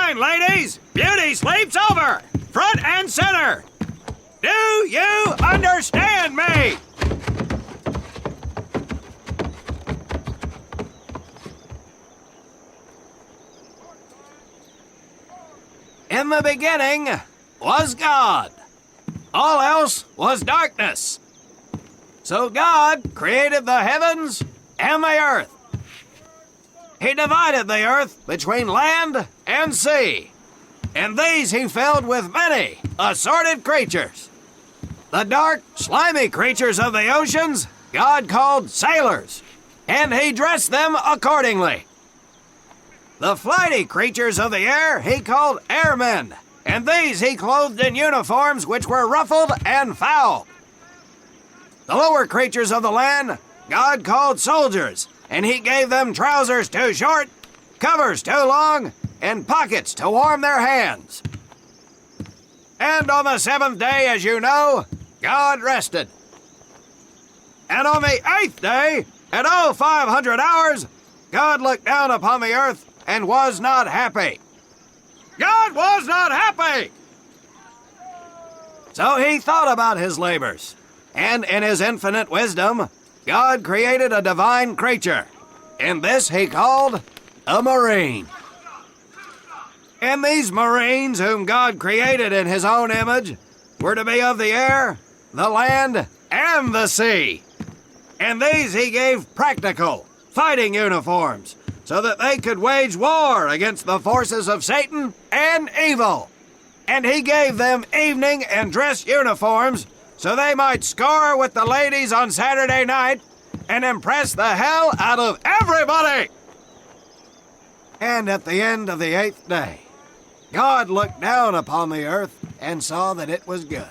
mind, ladies! Beauty sleeps over! Front and center! Do you understand me? In the beginning was God. All else was darkness. So God created the heavens and the earth. He divided the earth between land and sea, and these he filled with many assorted creatures. The dark, slimy creatures of the oceans God called sailors, and he dressed them accordingly. The flighty creatures of the air he called airmen, and these he clothed in uniforms which were ruffled and fouled. The lower creatures of the land God called soldiers, and he gave them trousers too short, covers too long, and pockets to warm their hands. And on the seventh day, as you know, God rested. And on the eighth day, at 0500 hours, God looked down upon the earth and was not happy. God was not happy! So he thought about his labors, and in his infinite wisdom, God created a divine creature, and this he called a marine. And these marines whom God created in his own image were to be of the air, the land, and the sea. And these he gave practical, fighting uniforms, so that they could wage war against the forces of Satan and evil. And he gave them evening and dress uniforms so they might score with the ladies on Saturday night and impress the hell out of everybody. And at the end of the eighth day, God looked down upon the earth and saw that it was good.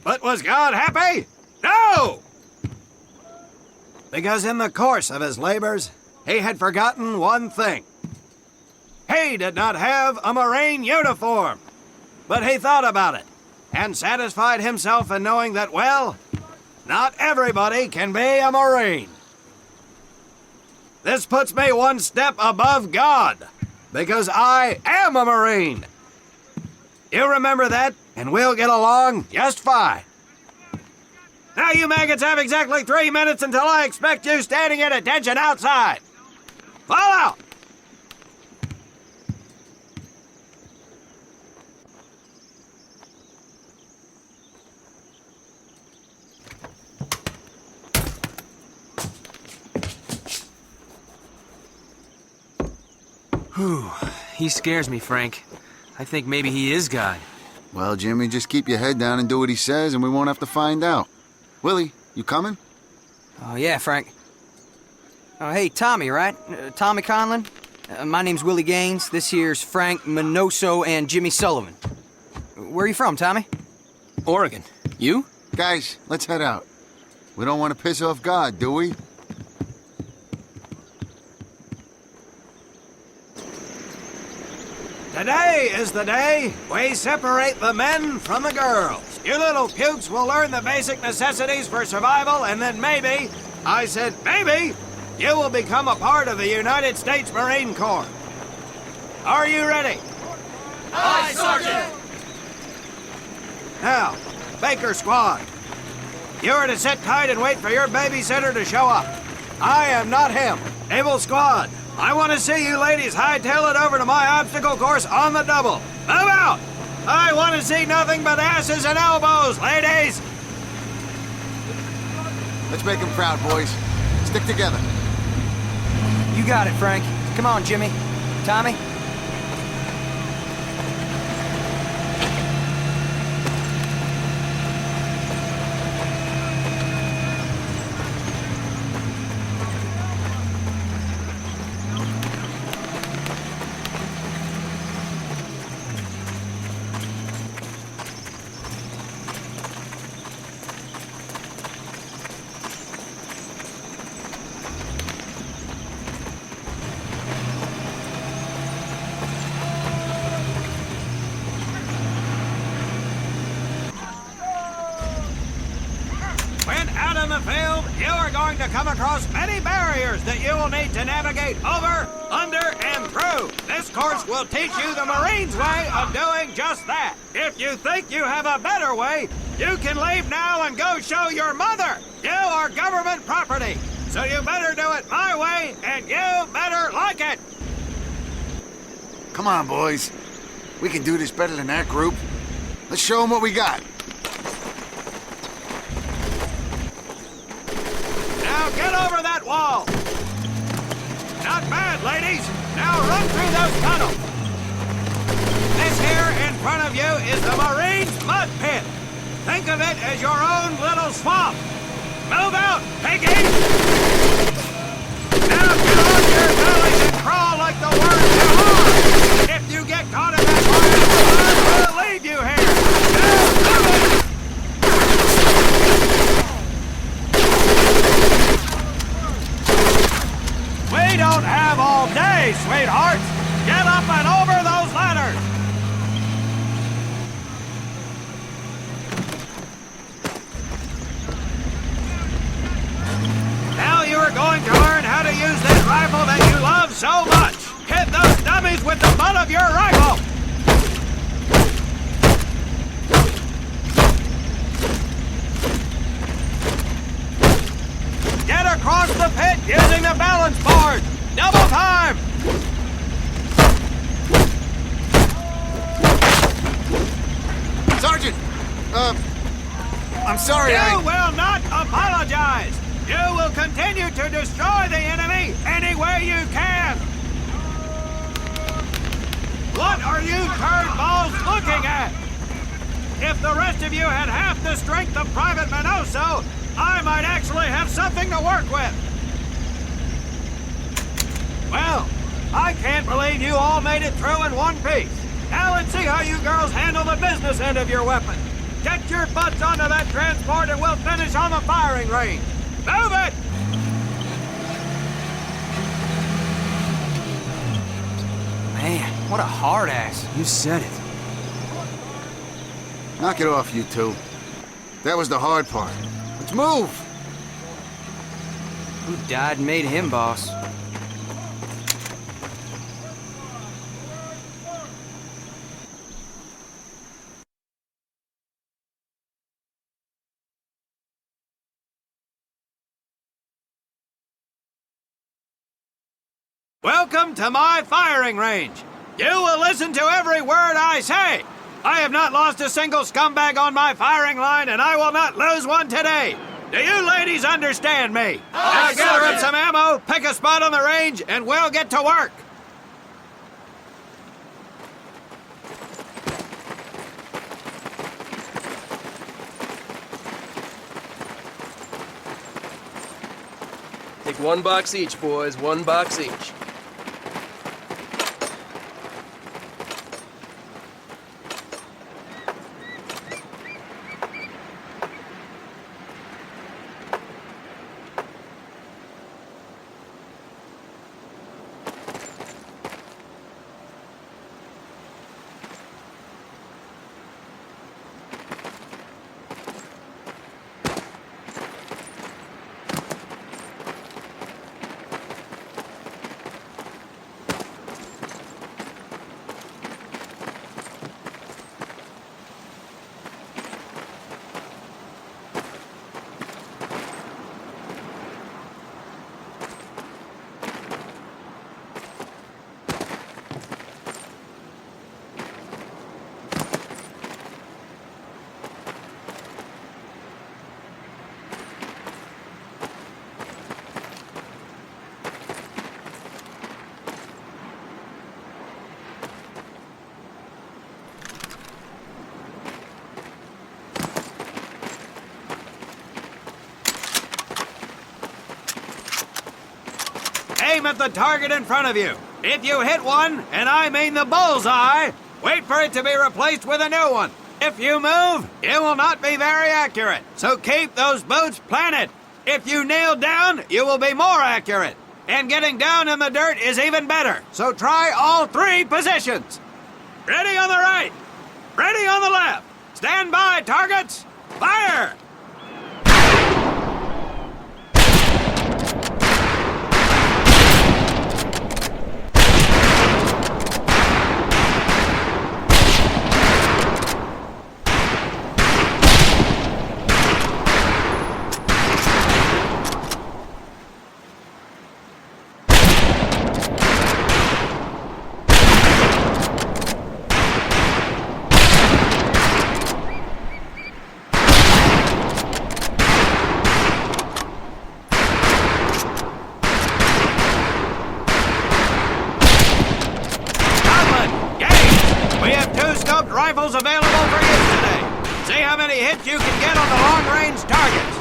But was God happy? No! Because in the course of his labors, he had forgotten one thing. He did not have a marine uniform, but he thought about it and satisfied himself in knowing that, well, not everybody can be a marine. This puts me one step above God, because I am a marine. You remember that, and we'll get along just fine. Now you maggots have exactly 3 minutes until I expect you standing at attention outside. Fall out! Whew. He scares me, Frank. I think maybe he is God. Well, Jimmy, just keep your head down and do what he says, and we won't have to find out. Willie, you coming? Oh, yeah, Frank. Oh, hey, Tommy, right? Tommy Conlon? My name's Willie Gaines. This here's Frank Minoso and Jimmy Sullivan. Where are you from, Tommy? Oregon. You? Guys, let's head out. We don't want to piss off God, do we? Today is the day we separate the men from the girls. You little pukes will learn the basic necessities for survival, and then maybe, I said maybe, you will become a part of the United States Marine Corps. Are you ready? Aye, Sergeant! Now, Baker Squad, you are to sit tight and wait for your babysitter to show up. I am not him. Naval Squad, I want to see you ladies hightail it over to my obstacle course on the double. Move out! I want to see nothing but asses and elbows, ladies! Let's make him proud, boys. Stick together. You got it, Frank. Come on, Jimmy. Tommy? you are going to come across many barriers that you will need to navigate over, under, and through. This course will teach you the Marine's way of doing just that. If you think you have a better way, you can leave now and go show your mother. You are government property, so you better do it my way, and you better like it. Come on, boys. We can do this better than that group. Let's show them what we got. Now get over that wall. Not bad, ladies. Now run through those tunnels. This here in front of you is the Marine's mud pit. Think of it as your own little swamp. Move out, piggy! Now get on your bellies and crawl like the worms you are. If you get caught in that fire, I will leave you here. Now move it! We don't have all day, sweethearts. Get up and over those ladders. Now you are going to learn how to use this rifle that you love so much. Hit those dummies with the butt of your rifle. Get across the pit using the balance board. Double time. Sergeant! I'm sorry, You will not apologize. You will continue to destroy the enemy any way you can. What are you turnballs looking at? If the rest of you had half the strength of Private Minoso, I might actually have something to work with. Well, I can't believe you all made it through in one piece. Now let's see how you girls handle the business end of your weapon. Get your butts onto that transport and we'll finish on the firing range. Move it! Man, what a hard ass. You said it. Knock it off, you two. That was the hard part. Let's move! Who died and made him boss? Welcome to my firing range. You will listen to every word I say. I have not lost a single scumbag on my firing line, and I will not lose one today. Do you ladies understand me? Now gather up some ammo, pick a spot on the range, and we'll get to work. Take 1 box each, boys. 1 box each. Aim at the target in front of you. If you hit one, and I mean the bullseye, wait for it to be replaced with a new one. If you move, it will not be very accurate. So keep those boots planted. If you nail down, you will be more accurate. And getting down in the dirt is even better. So try all 3 positions. Ready on the right. Ready on the left. Stand by, targets. Fire! rifles available for use today. See how many hits you can get on the long-range targets.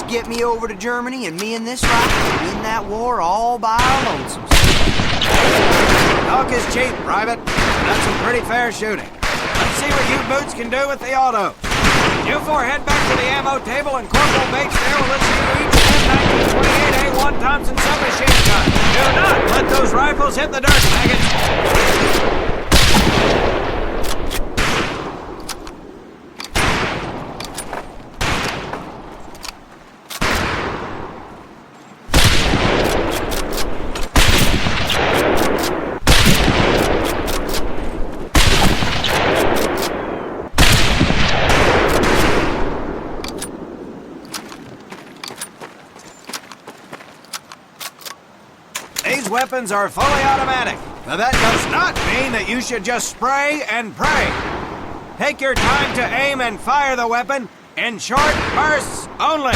Get me over to Germany, and me and this rifle win that war all by our lonesomes. Talk is cheap, Private. That's some pretty fair shooting. Let's see what you boots can do with the auto. You four head back to the ammo table, and Corporal Bates there will listen to each M1928A1 Thompson submachine gun. Do not let those rifles hit the dirt, maggots. These weapons are fully automatic, but that does not mean that you should just spray and pray. Take your time to aim and fire the weapon in short bursts only.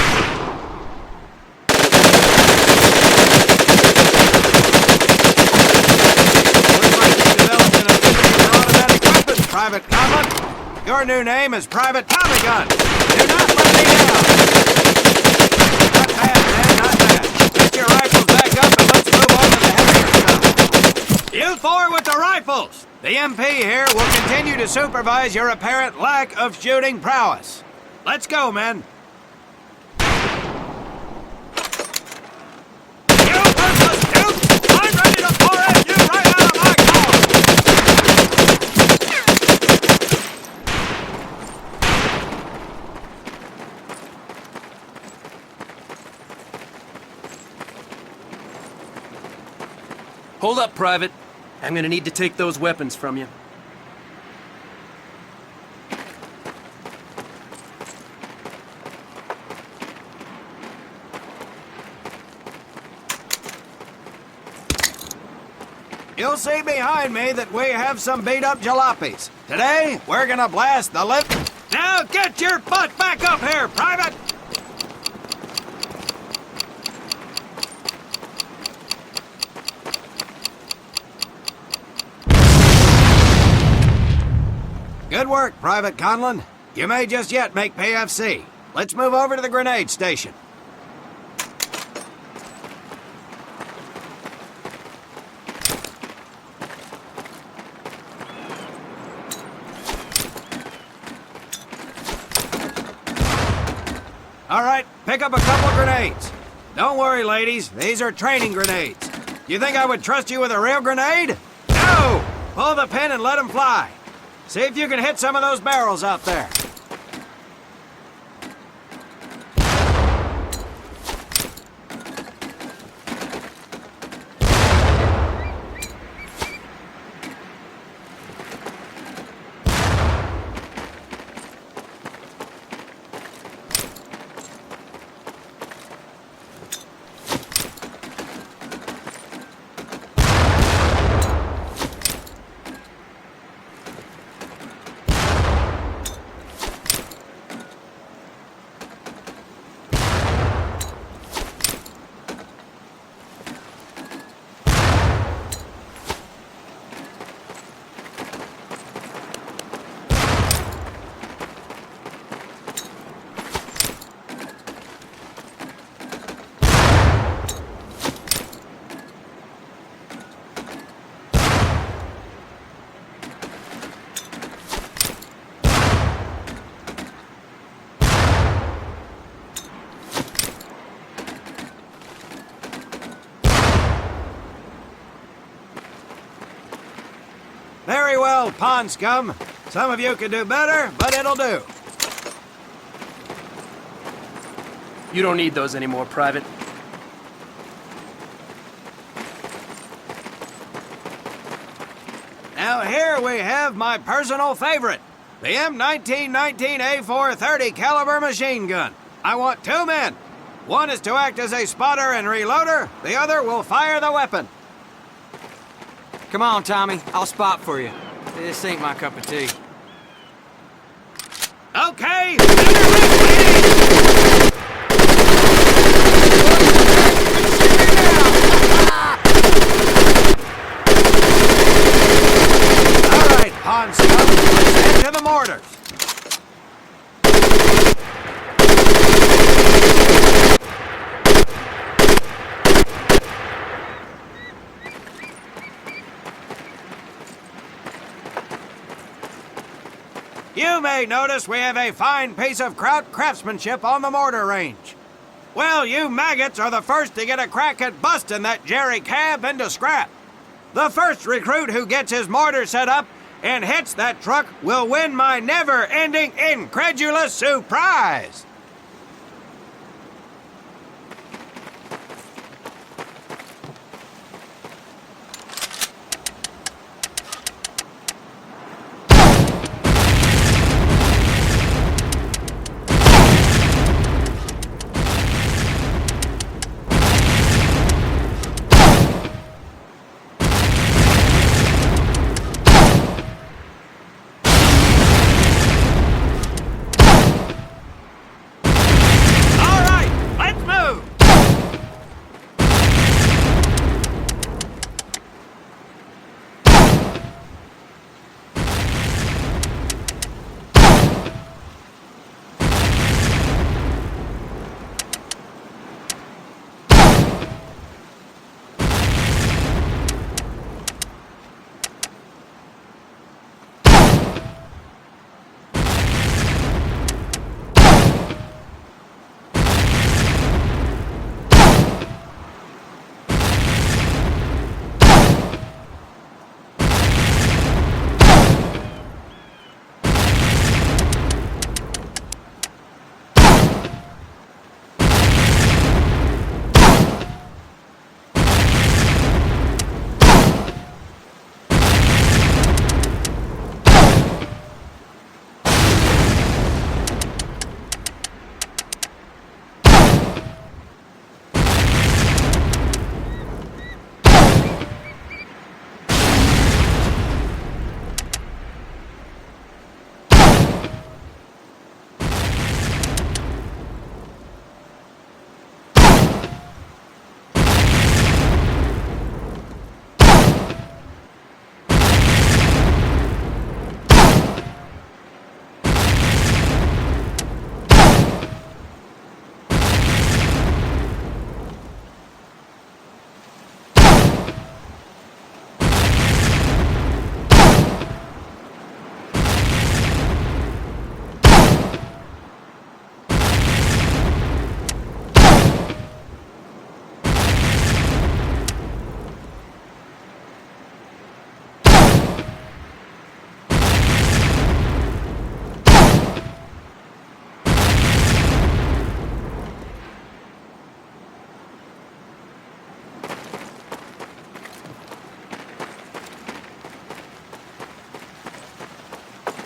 Looks like you developed an affinity for automatic weapons, Private Conlon. Your new name is Private Tommy Gun. Do not let me down. Not bad, man, not bad. Get your rifles back up and let's move on to the heavier stuff. You four with the rifles! The MP here will continue to supervise your apparent lack of shooting prowess. Let's go, men. You worthless dude! I'm ready to pour at you right out of my collar! Hold up, Private. I'm gonna need to take those weapons from you. You'll see behind me that we have some beat-up jalopies. Today, we're gonna blast the lip... Now get your butt back up here, Private! Good work, Private Conlon. You may just yet make PFC. Let's move over to the grenade station. All right, pick up a couple of grenades. Don't worry, ladies. These are training grenades. You think I would trust you with a real grenade? No! Pull the pin and let them fly. See if you can hit some of those barrels out there. Very well, pond scum. Some of you could do better, but it'll do. You don't need those anymore, Private. Now here we have my personal favorite, the M1919A4 30 caliber machine gun. I want 2 men. One is to act as a spotter and reloader, the other will fire the weapon. Come on, Tommy. I'll spot for you. This ain't my cup of tea. Okay, all right, pawn scum, let's head to the mortars. You may notice we have a fine piece of kraut craftsmanship on the mortar range. Well, you maggots are the first to get a crack at busting that Jerry cab into scrap. The first recruit who gets his mortar set up and hits that truck will win my never-ending incredulous surprise.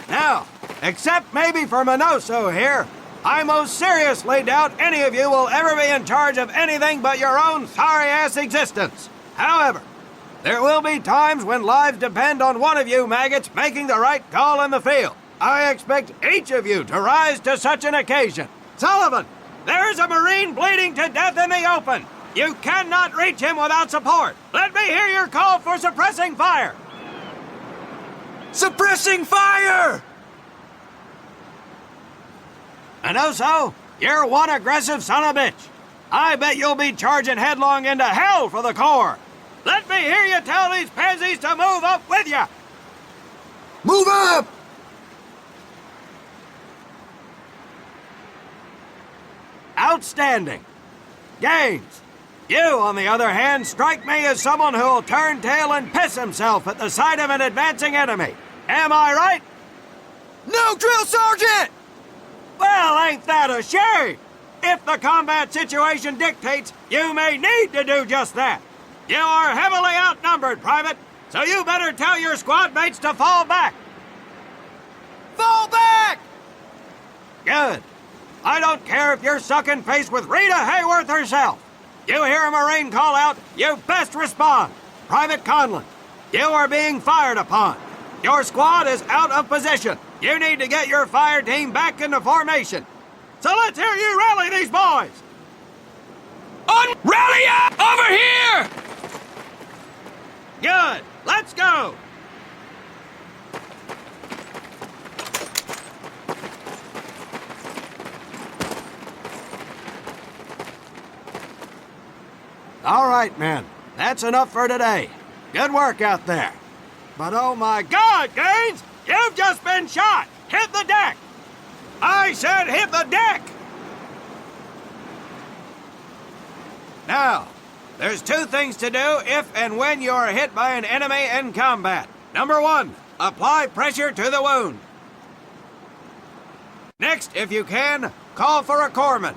Now, except maybe for Minoso here, I most seriously doubt any of you will ever be in charge of anything but your own sorry-ass existence. However, there will be times when lives depend on one of you maggots making the right call in the field. I expect each of you to rise to such an occasion. Sullivan, there is a Marine bleeding to death in the open. You cannot reach him without support. Let me hear your call for suppressing fire. Suppressing fire! Minoso, you're one aggressive son of a bitch. I bet you'll be charging headlong into hell for the Corps. Let me hear you tell these pansies to move up with you. Move up! Outstanding. Gaines, you, on the other hand, strike me as someone who'll turn tail and piss himself at the sight of an advancing enemy. Am I right? No, drill sergeant! Well, ain't that a shame? If the combat situation dictates, you may need to do just that. You are heavily outnumbered, Private, So you better tell your squad mates to fall back. Fall back! Good. I don't care if you're sucking face with Rita Hayworth herself. You hear a Marine call out, you best respond. Private Conlon, you are being fired upon. Your squad is out of position. You need to get your fire team back into formation. So let's hear you rally these boys. Rally up! Over here! Good. Let's go. All right, men. That's enough for today. Good work out there. But oh my God, Gaines! You've just been shot! Hit the deck! I said hit the deck! Now, there's two things to do if and when you are hit by an enemy in combat. Number one, apply pressure to the wound. Next, if you can, call for a corpsman.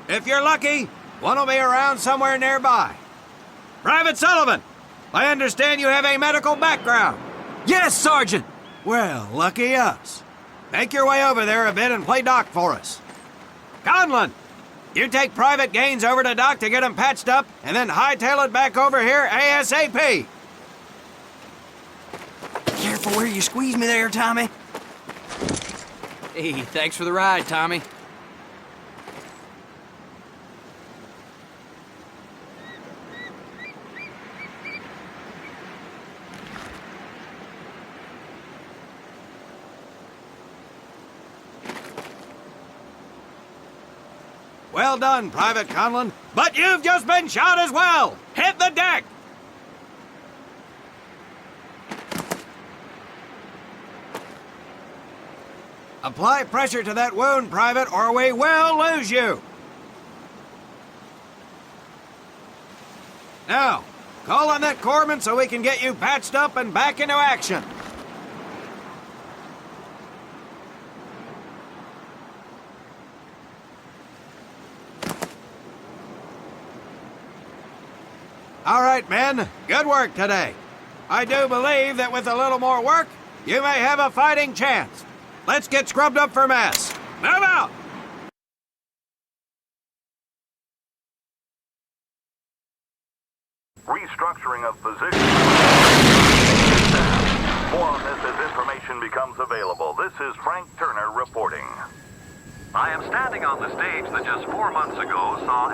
If you're lucky, one will be around somewhere nearby. Private Sullivan, I understand you have a medical background. Yes, Sergeant! Well, lucky us. Make your way over there a bit and play doc for us. Conlon, you take Private Gaines over to doc to get him patched up, and then hightail it back over here ASAP. Careful where you squeeze me there, Tommy. Hey, thanks for the ride, Tommy. Well done, Private Conlon, but you've just been shot as well. Hit the deck. Apply pressure to that wound, Private, or we will lose you. Now, call on that corpsman so we can get you patched up and back into action. All right, men. Good work today. I do believe that with a little more work, you may have a fighting chance. Let's get scrubbed up for mess. Move out! Restructuring of position. More on this as information becomes available. This is Frank Turner reporting. I am standing on the stage that just 4 months ago saw